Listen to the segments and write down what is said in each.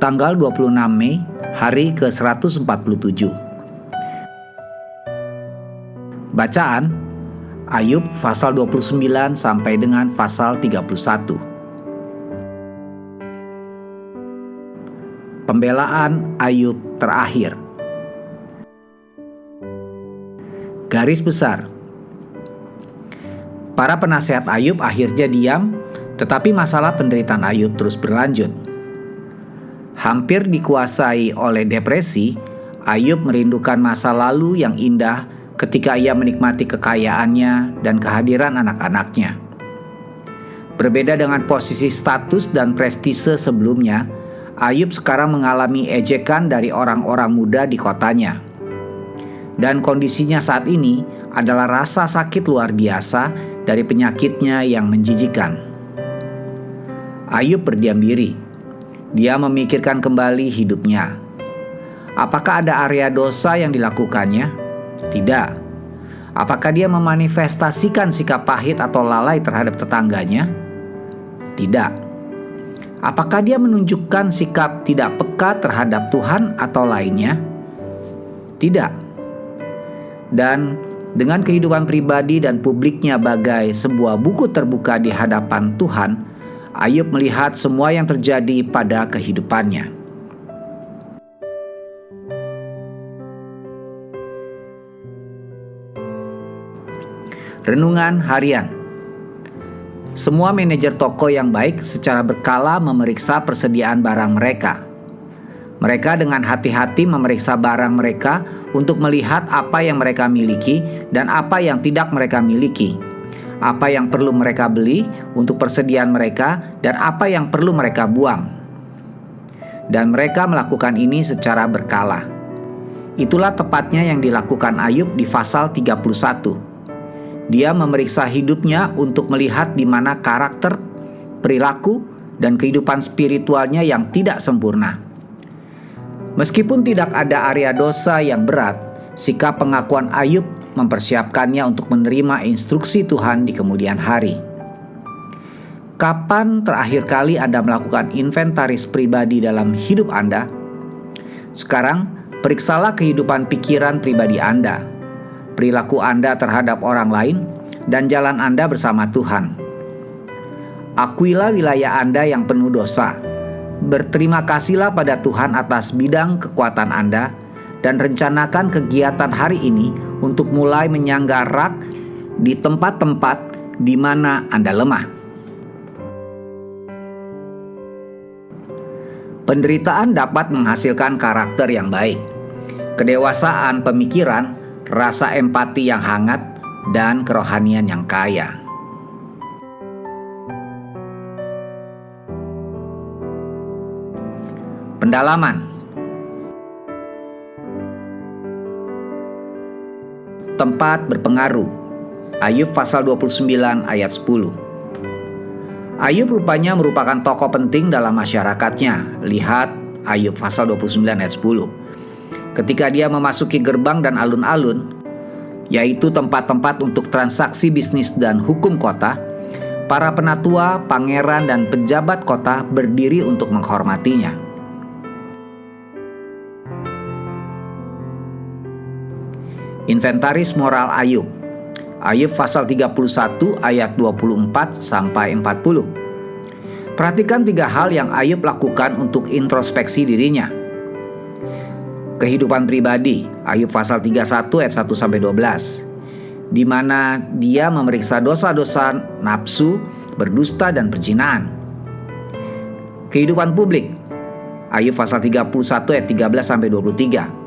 Tanggal 26 Mei, hari ke-147. Bacaan Ayub pasal 29 sampai dengan pasal 31. Pembelaan Ayub terakhir. Garis besar. Para penasehat Ayub akhirnya diam, tetapi masalah penderitaan Ayub terus berlanjut. Hampir dikuasai oleh depresi, Ayub merindukan masa lalu yang indah ketika ia menikmati kekayaannya dan kehadiran anak-anaknya. Berbeda dengan posisi status dan prestise sebelumnya, Ayub sekarang mengalami ejekan dari orang-orang muda di kotanya. Dan kondisinya saat ini adalah rasa sakit luar biasa dari penyakitnya yang menjijikan. Ayub berdiam diri. Dia memikirkan kembali hidupnya. Apakah ada area dosa yang dilakukannya? Tidak. Apakah dia memanifestasikan sikap pahit atau lalai terhadap tetangganya? Tidak. Apakah dia menunjukkan sikap tidak peka terhadap Tuhan atau lainnya? Tidak. Dan dengan kehidupan pribadi dan publiknya bagai sebuah buku terbuka di hadapan Tuhan, Ayub melihat semua yang terjadi pada kehidupannya. Renungan harian. Semua manajer toko yang baik secara berkala memeriksa persediaan barang mereka. Mereka dengan hati-hati memeriksa barang mereka untuk melihat apa yang mereka miliki dan apa yang tidak mereka miliki. Apa yang perlu mereka beli untuk persediaan mereka dan apa yang perlu mereka buang. Dan mereka melakukan ini secara berkala. Itulah tepatnya yang dilakukan Ayub di pasal 31. Dia memeriksa hidupnya untuk melihat di mana karakter, perilaku, dan kehidupan spiritualnya yang tidak sempurna. Meskipun tidak ada area dosa yang berat, sikap pengakuan Ayub mempersiapkannya untuk menerima instruksi Tuhan di kemudian hari. Kapan terakhir kali Anda melakukan inventaris pribadi dalam hidup Anda? Sekarang, periksalah kehidupan pikiran pribadi Anda, perilaku Anda terhadap orang lain, dan jalan Anda bersama Tuhan. Akuilah wilayah Anda yang penuh dosa. Berterima kasihlah pada Tuhan atas bidang kekuatan Anda, dan rencanakan kegiatan hari ini untuk mulai menyangga rak di tempat-tempat di mana Anda lemah. Penderitaan dapat menghasilkan karakter yang baik, kedewasaan pemikiran, rasa empati yang hangat, dan kerohanian yang kaya. Pendalaman. Tempat berpengaruh. Ayub pasal 29 ayat 10. Ayub rupanya merupakan tokoh penting dalam masyarakatnya. Lihat Ayub pasal 29 ayat 10. Ketika dia memasuki gerbang dan alun-alun, yaitu tempat-tempat untuk transaksi bisnis dan hukum kota, para penatua, pangeran, dan pejabat kota berdiri untuk menghormatinya. Inventaris moral Ayub. Ayub pasal 31 ayat 24 sampai 40. Perhatikan 3 hal yang Ayub lakukan untuk introspeksi dirinya. Kehidupan pribadi, Ayub pasal 31 ayat 1 sampai 12. Di mana dia memeriksa dosa-dosa nafsu, berdusta, dan perzinahan. Kehidupan publik, Ayub pasal 31 ayat 13 sampai 23.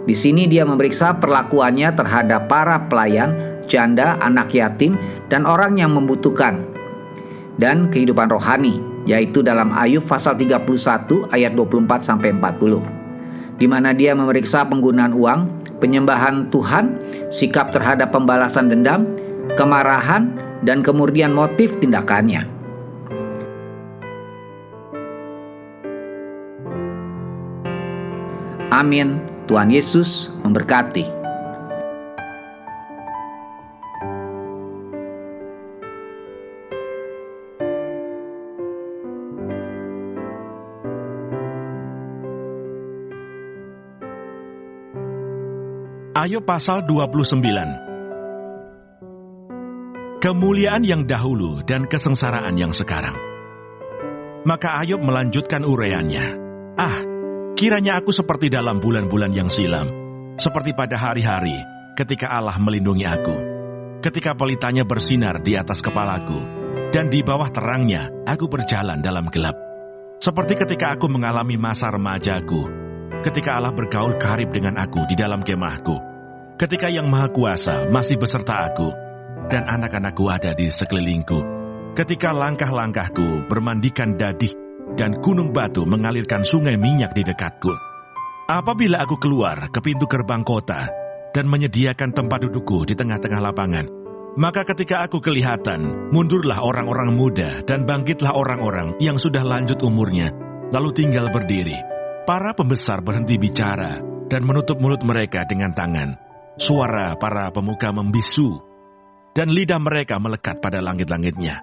Di sini dia memeriksa perlakuannya terhadap para pelayan, janda, anak yatim, dan orang yang membutuhkan. Dan kehidupan rohani, yaitu dalam Ayub pasal 31 ayat 24 sampai 40. Di mana dia memeriksa penggunaan uang, penyembahan Tuhan, sikap terhadap pembalasan dendam, kemarahan, dan kemudian motif tindakannya. Amin. Tuhan Yesus memberkati. Ayub pasal 29. Kemuliaan yang dahulu dan kesengsaraan yang sekarang. Maka Ayub melanjutkan uraiannya. Kiranya aku seperti dalam bulan-bulan yang silam, seperti pada hari-hari ketika Allah melindungi aku, ketika pelitanya bersinar di atas kepalaku, dan di bawah terangnya aku berjalan dalam gelap. Seperti ketika aku mengalami masa remajaku, ketika Allah bergaul karib dengan aku di dalam kemahku, ketika Yang Maha Kuasa masih beserta aku, dan anak-anakku ada di sekelilingku, ketika langkah-langkahku bermandikan dadih, dan gunung batu mengalirkan sungai minyak di dekatku. Apabila aku keluar ke pintu gerbang kota, dan menyediakan tempat dudukku di tengah-tengah lapangan, maka ketika aku kelihatan, mundurlah orang-orang muda, dan bangkitlah orang-orang yang sudah lanjut umurnya, lalu tinggal berdiri. Para pembesar berhenti bicara dan menutup mulut mereka dengan tangan. Suara para pemuka membisu, dan lidah mereka melekat pada langit-langitnya.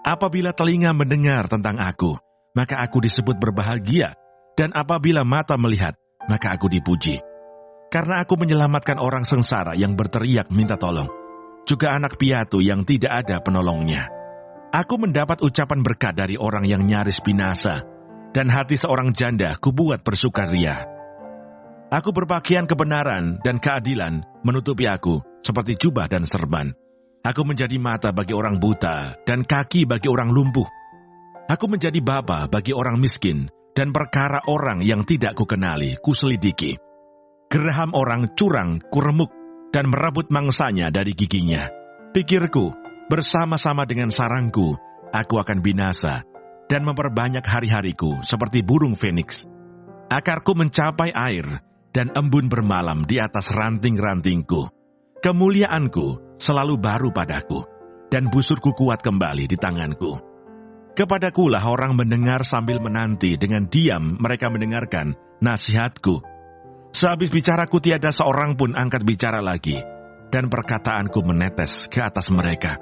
Apabila telinga mendengar tentang aku, maka aku disebut berbahagia, dan apabila mata melihat, maka aku dipuji. Karena aku menyelamatkan orang sengsara yang berteriak minta tolong, juga anak piatu yang tidak ada penolongnya. Aku mendapat ucapan berkat dari orang yang nyaris binasa, dan hati seorang janda kubuat bersukaria. Aku berpakaian kebenaran dan keadilan menutupi aku seperti jubah dan serban. Aku menjadi mata bagi orang buta dan kaki bagi orang lumpuh. Aku menjadi bapa bagi orang miskin, dan perkara orang yang tidak kukenali kuselidiki. Geraham orang curang kuremuk dan merebut mangsanya dari giginya. Pikirku, bersama-sama dengan sarangku, aku akan binasa, dan memperbanyak hari-hariku seperti burung feniks. Akarku mencapai air, dan embun bermalam di atas ranting-rantingku. Kemuliaanku selalu baru padaku, dan busurku kuat kembali di tanganku. Kepadakulah orang mendengar sambil menanti, dengan diam mereka mendengarkan nasihatku. Sehabis bicaraku tiada seorang pun angkat bicara lagi, dan perkataanku menetes ke atas mereka.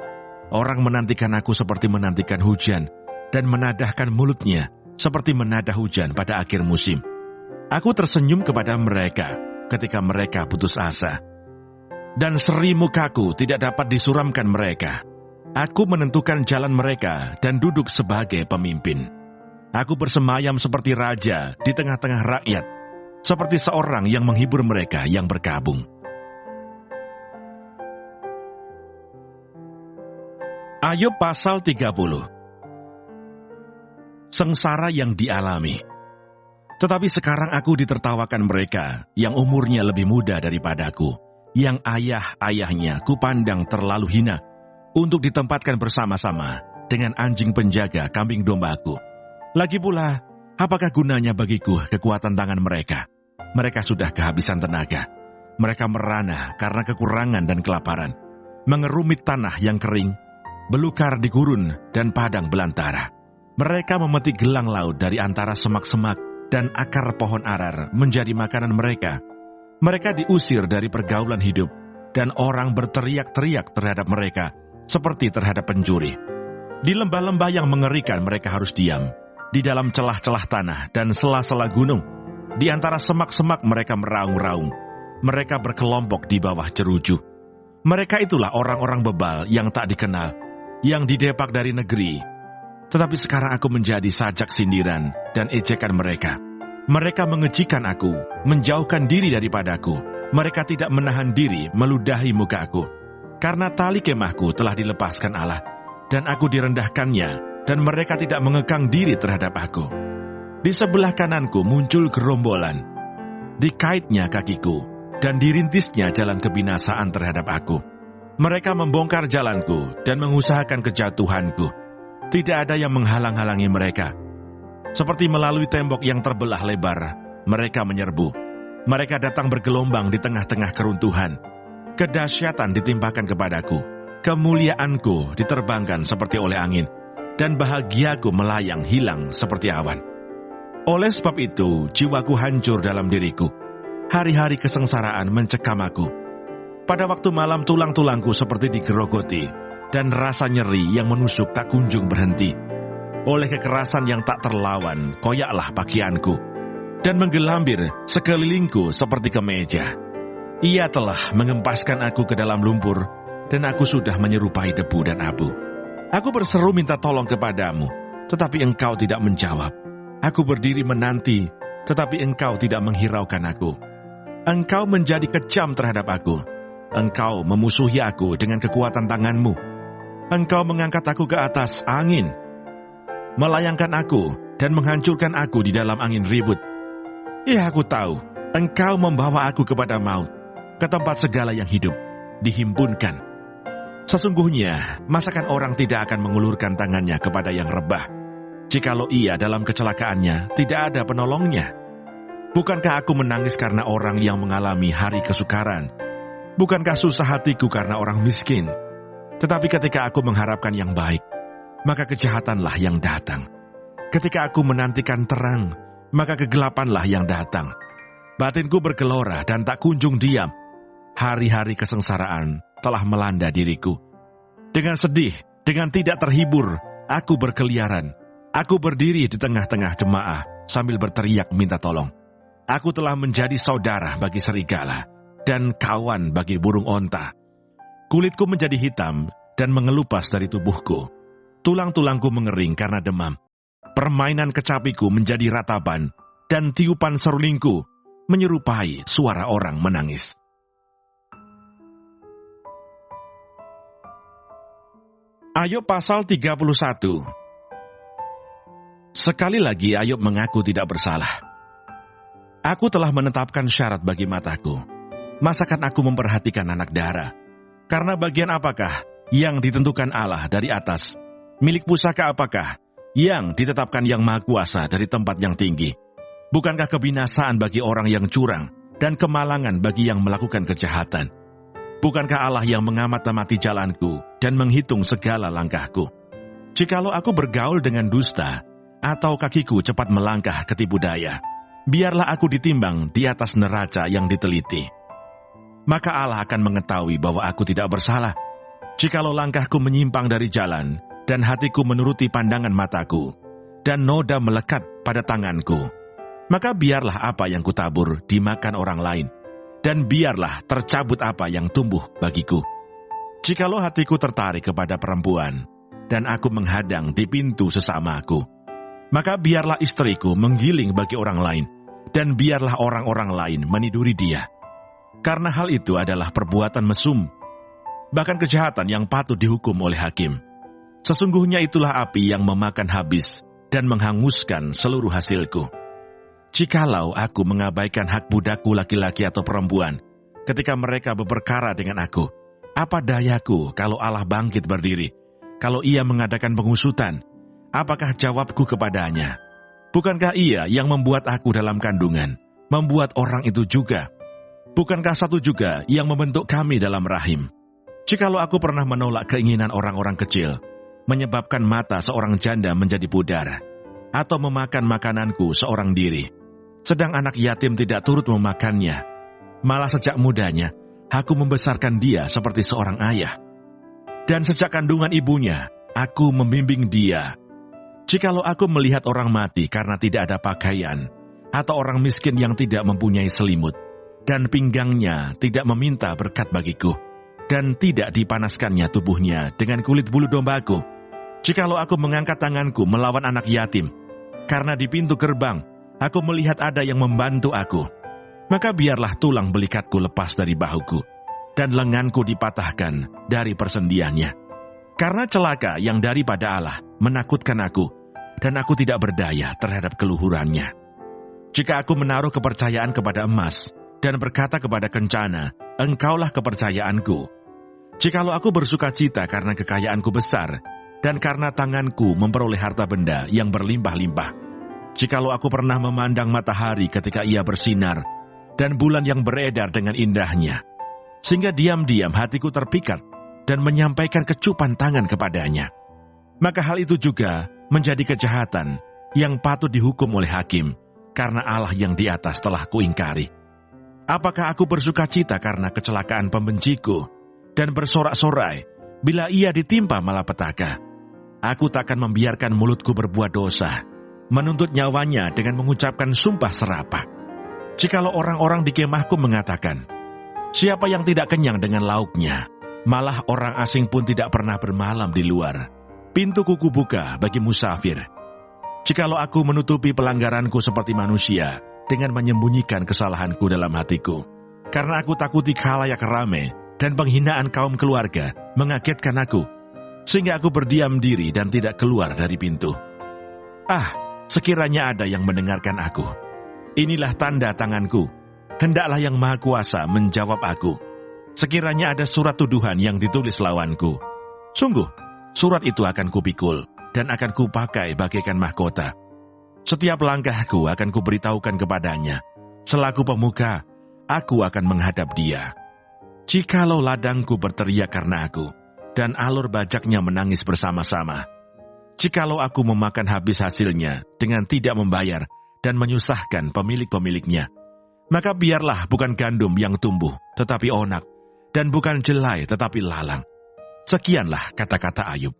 Orang menantikan aku seperti menantikan hujan, dan menadahkan mulutnya seperti menadah hujan pada akhir musim. Aku tersenyum kepada mereka ketika mereka putus asa, dan seri mukaku tidak dapat disuramkan mereka. Aku menentukan jalan mereka dan duduk sebagai pemimpin. Aku bersemayam seperti raja di tengah-tengah rakyat, seperti seorang yang menghibur mereka yang berkabung. Ayub pasal 30. Sengsara yang dialami. Tetapi sekarang aku ditertawakan mereka yang umurnya lebih muda daripadaku, yang ayah-ayahnya kupandang terlalu hina, untuk ditempatkan bersama-sama dengan anjing penjaga kambing dombaku. Lagi pula, apakah gunanya bagiku kekuatan tangan mereka? Mereka sudah kehabisan tenaga. Mereka merana karena kekurangan dan kelaparan, mengerumit tanah yang kering, belukar di gurun dan padang belantara. Mereka memetik gelang laut dari antara semak-semak, dan akar pohon arar menjadi makanan mereka. Mereka diusir dari pergaulan hidup, dan orang berteriak-teriak terhadap mereka, seperti terhadap pencuri. Di lembah-lembah yang mengerikan mereka harus diam, di dalam celah-celah tanah dan sela-sela gunung. Di antara semak-semak mereka meraung-raung. Mereka berkelompok di bawah jeruju. Mereka itulah orang-orang bebal yang tak dikenal, yang didepak dari negeri. Tetapi sekarang aku menjadi sajak sindiran dan ejekan mereka. Mereka mengejikan aku, menjauhkan diri daripadaku. Mereka tidak menahan diri meludahi muka aku. Karena tali kemahku telah dilepaskan Allah, dan aku direndahkannya, dan mereka tidak mengekang diri terhadap aku. Di sebelah kananku muncul gerombolan. Dikaitnya kakiku, dan dirintisnya jalan kebinasaan terhadap aku. Mereka membongkar jalanku dan mengusahakan kejatuhanku. Tidak ada yang menghalang-halangi mereka. Seperti melalui tembok yang terbelah lebar, mereka menyerbu. Mereka datang bergelombang di tengah-tengah keruntuhan. Kedahsyatan ditimpakan kepadaku. Kemuliaanku diterbangkan seperti oleh angin, dan bahagiaku melayang hilang seperti awan. Oleh sebab itu, jiwaku hancur dalam diriku. Hari-hari kesengsaraan mencekam aku. Pada waktu malam tulang-tulangku seperti digerogoti, dan rasa nyeri yang menusuk tak kunjung berhenti. Oleh kekerasan yang tak terlawan, koyaklah pakaianku, dan menggelambir sekelilingku seperti kemeja. Ia telah mengempaskan aku ke dalam lumpur, dan aku sudah menyerupai debu dan abu. Aku berseru minta tolong kepadamu, tetapi engkau tidak menjawab. Aku berdiri menanti, tetapi engkau tidak menghiraukan aku. Engkau menjadi kejam terhadap aku. Engkau memusuhi aku dengan kekuatan tanganmu. Engkau mengangkat aku ke atas angin, melayangkan aku dan menghancurkan aku di dalam angin ribut. Ya, aku tahu, engkau membawa aku kepada maut, ke tempat segala yang hidup dihimpunkan. Sesungguhnya, masakan orang tidak akan mengulurkan tangannya kepada yang rebah, jikalau ia dalam kecelakaannya tidak ada penolongnya? Bukankah aku menangis karena orang yang mengalami hari kesukaran? Bukankah susah hatiku karena orang miskin? Tetapi ketika aku mengharapkan yang baik, maka kejahatanlah yang datang. Ketika aku menantikan terang, maka kegelapanlah yang datang. Batinku bergelora dan tak kunjung diam. Hari-hari kesengsaraan telah melanda diriku. Dengan sedih, dengan tidak terhibur, aku berkeliaran. Aku berdiri di tengah-tengah jemaah sambil berteriak minta tolong. Aku telah menjadi saudara bagi serigala dan kawan bagi burung onta. Kulitku menjadi hitam dan mengelupas dari tubuhku. Tulang-tulangku mengering karena demam. Permainan kecapiku menjadi ratapan, dan tiupan serulingku menyerupai suara orang menangis. Ayub pasal 31. Sekali lagi Ayub mengaku tidak bersalah. Aku telah menetapkan syarat bagi mataku. Masakan aku memperhatikan anak dara? Karena bagian apakah yang ditentukan Allah dari atas? Milik pusaka apakah yang ditetapkan Yang Maha Kuasa dari tempat yang tinggi? Bukankah kebinasaan bagi orang yang curang dan kemalangan bagi yang melakukan kejahatan? Bukankah Allah yang mengamati jalanku dan menghitung segala langkahku? Jikalau aku bergaul dengan dusta, atau kakiku cepat melangkah ketipu daya, biarlah aku ditimbang di atas neraca yang diteliti. Maka Allah akan mengetahui bahwa aku tidak bersalah. Jikalau langkahku menyimpang dari jalan, dan hatiku menuruti pandangan mataku, dan noda melekat pada tanganku, maka biarlah apa yang kutabur dimakan orang lain, dan biarlah tercabut apa yang tumbuh bagiku. Jikalau hatiku tertarik kepada perempuan, dan aku menghadang di pintu sesamaku, maka biarlah istriku menggiling bagi orang lain, dan biarlah orang-orang lain meniduri dia. Karena hal itu adalah perbuatan mesum, bahkan kejahatan yang patut dihukum oleh hakim. Sesungguhnya itulah api yang memakan habis dan menghanguskan seluruh hasilku. Jikalau aku mengabaikan hak budakku laki-laki atau perempuan, ketika mereka berperkara dengan aku, apa dayaku kalau Allah bangkit berdiri? Kalau ia mengadakan pengusutan, apakah jawabku kepadanya? Bukankah ia yang membuat aku dalam kandungan, membuat orang itu juga? Bukankah satu juga yang membentuk kami dalam rahim? Jikalau aku pernah menolak keinginan orang-orang kecil, menyebabkan mata seorang janda menjadi pudar, atau memakan makananku seorang diri, sedang anak yatim tidak turut memakannya, malah sejak mudanya, aku membesarkan dia seperti seorang ayah. Dan sejak kandungan ibunya, aku membimbing dia. Jikalau aku melihat orang mati karena tidak ada pakaian, atau orang miskin yang tidak mempunyai selimut, dan pinggangnya tidak meminta berkat bagiku, dan tidak dipanaskannya tubuhnya dengan kulit bulu dombaku, jikalau aku mengangkat tanganku melawan anak yatim, karena di pintu gerbang aku melihat ada yang membantu aku, maka biarlah tulang belikatku lepas dari bahuku, dan lenganku dipatahkan dari persendiannya. Karena celaka yang daripada Allah menakutkan aku, dan aku tidak berdaya terhadap keluhurannya. Jika aku menaruh kepercayaan kepada emas, dan berkata kepada kencana, engkaulah kepercayaanku. Jikalau aku bersuka cita karena kekayaanku besar, dan karena tanganku memperoleh harta benda yang berlimpah-limpah. Jikalau aku pernah memandang matahari ketika ia bersinar, dan bulan yang beredar dengan indahnya, sehingga diam-diam hatiku terpikat, dan menyampaikan kecupan tangan kepadanya, maka hal itu juga menjadi kejahatan yang patut dihukum oleh hakim, karena Allah yang di atas telah kuingkari. Apakah aku bersuka cita karena kecelakaan pembenciku, dan bersorak-sorai bila ia ditimpa malapetaka? Aku takkan membiarkan mulutku berbuat dosa, menuntut nyawanya dengan mengucapkan sumpah serapah. Jikalau orang-orang di kemahku mengatakan, Siapa yang tidak kenyang dengan lauknya? Malah orang asing pun tidak pernah bermalam di luar. Pintu kuku buka bagi musafir. Jikalau aku menutupi pelanggaranku seperti manusia, dengan menyembunyikan kesalahanku dalam hatiku, karena aku takuti khalayak rame dan penghinaan kaum keluarga mengagetkan aku, sehingga aku berdiam diri dan tidak keluar dari pintu. Sekiranya ada yang mendengarkan aku. Inilah tanda tanganku. Hendaklah Yang Maha Kuasa menjawab aku. Sekiranya ada surat tuduhan yang ditulis lawanku, sungguh, surat itu akan kupikul dan akan kupakai bagaikan mahkota. Setiap langkahku akan kuberitahukan kepadanya. Selaku pemuka, aku akan menghadap dia. Jikalau ladangku berteriak karena aku, dan alur bajaknya menangis bersama-sama, jikalau aku memakan habis hasilnya dengan tidak membayar dan menyusahkan pemilik-pemiliknya, maka biarlah bukan gandum yang tumbuh, tetapi onak, dan bukan jelai tetapi lalang. Sekianlah kata-kata Ayub.